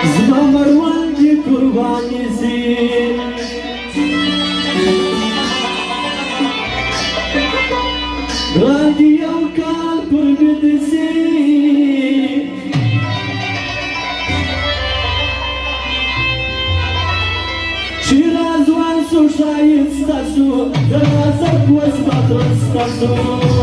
زما مروان کی قربانی سی راندی او کال پر بدسی شیراز وان سو شایسته سو دروازه کوز بخرسته سو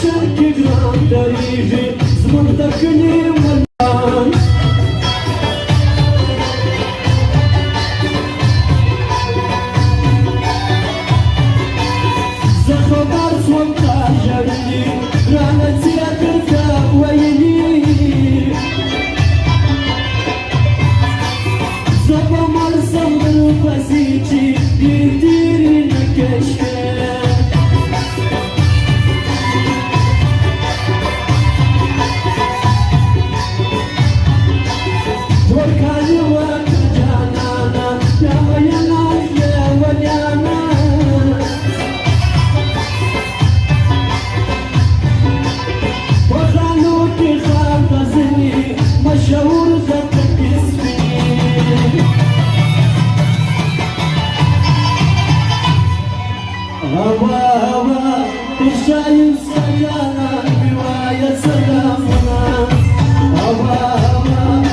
Şarkı grandarivi zmurda kınim alan Zahabar swamta jarili Rana tiyatrka vayili Zabamar samdır basici Dirdirine keşke Şayım sayana rivaya selamına Hava hava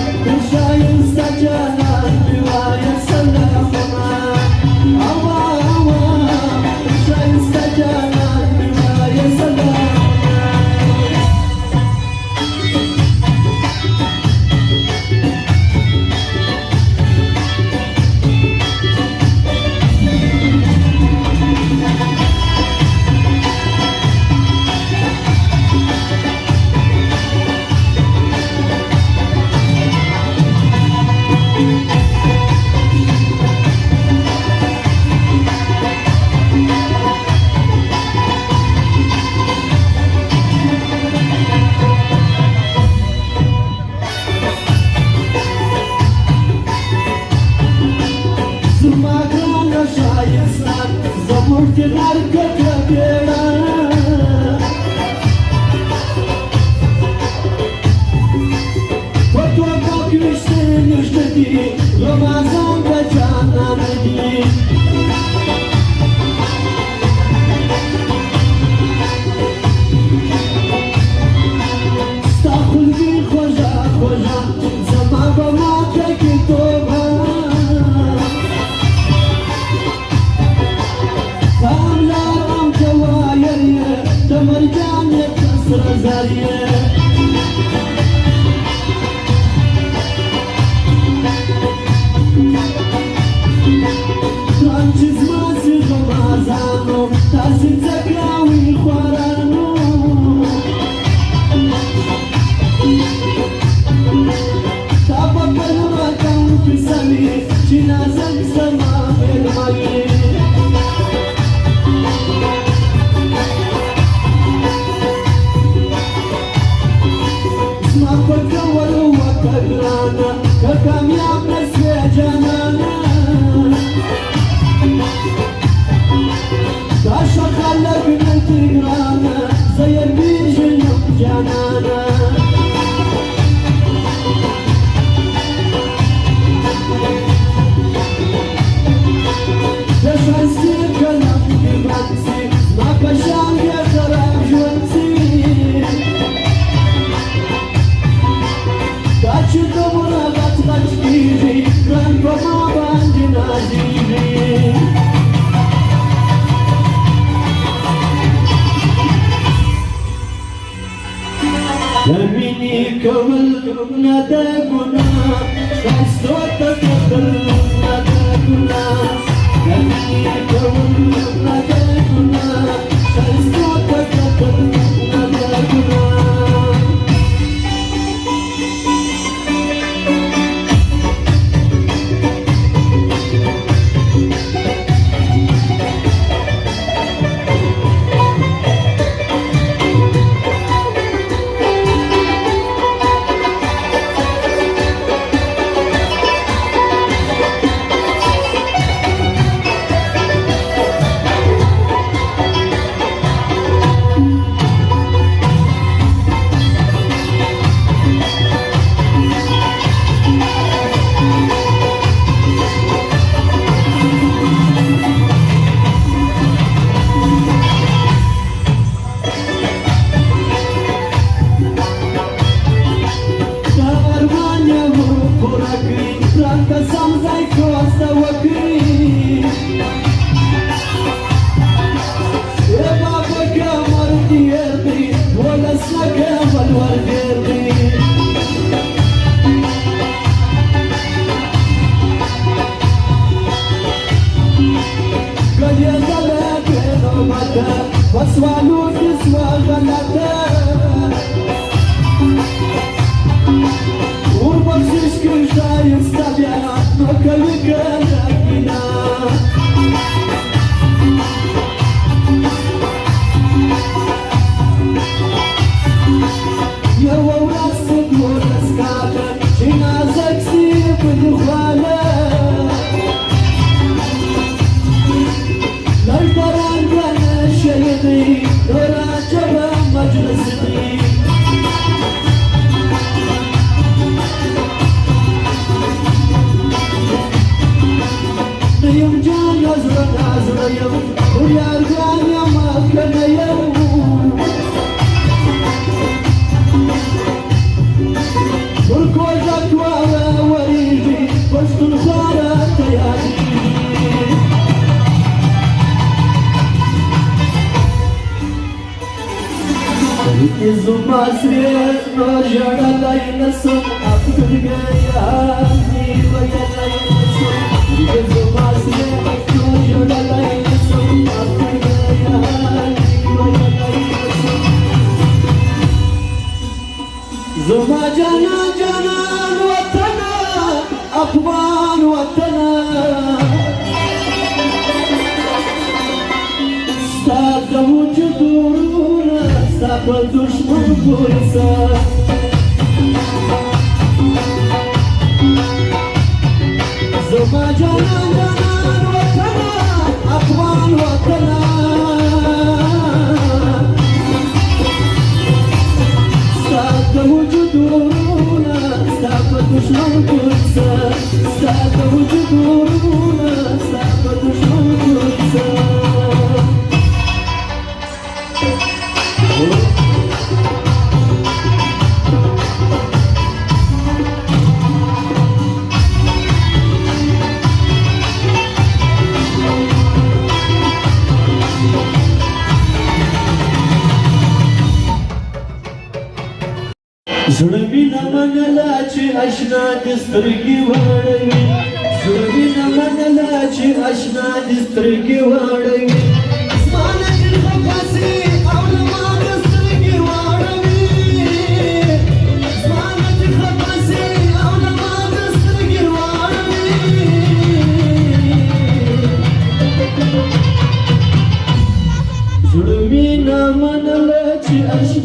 şayım sayana rivaya selamına Hava hava şayım sayana rivaya selamına Zamurtilar kökebera Fatwa bakıştın üstedi Ramazan ve cananedi Stahul bir koca koca Zaman bana teki toba مرجان يكسر زاريه ترانجز مازي غمازانو تاسي تكراوي خوارانو تابا بلما كان في سمي جنازك سما بالمالي كامياب نسوي جنانا داشا خلق من تقرانا زي البيجن جنانا دشاسي كلام بغنسي ما كشان يخرب جونسي داشو دمرا غطغط بيجي كان بما نداكنا شايستوتا كتل نداكنا كون نداكنا شايستوتا كتل نداكنا واسوالو تسوى غلطة ومرشش كل شاي يستبيع نوكل كلاكينا يا وراس تقول اسكاكا جنازك سيب الخالة لا يدران وانا شيطي دورا جبا مجلسي يوم جان نزر يوم ويا رجال يا مكان يوم والكوزك وريجي وسط الخارة يا Zumasriyet nojara laynasım Abdül gayani vaya laynasım Zumasriyet nojara laynasım Abdül gayani vaya laynasım Zuma cana canan vatana Akvan vatana Stada vücuduna Sapa düşman polisa Zuma canan canan vatana Akvan vatana Stada vücuduna Sapa düşman polisa Stada vücuduna Sapa düşman polisa زړوینه منله چې اشنا دې سترګې واړوي زړوینه منله چې اشنا دې سترګې واړوي زمانه دې خفه سي او له ما دې سترګې واړوي زمانه دې خفه سي او له ما دې سترګې واړوي زړوینه منله چې اشنا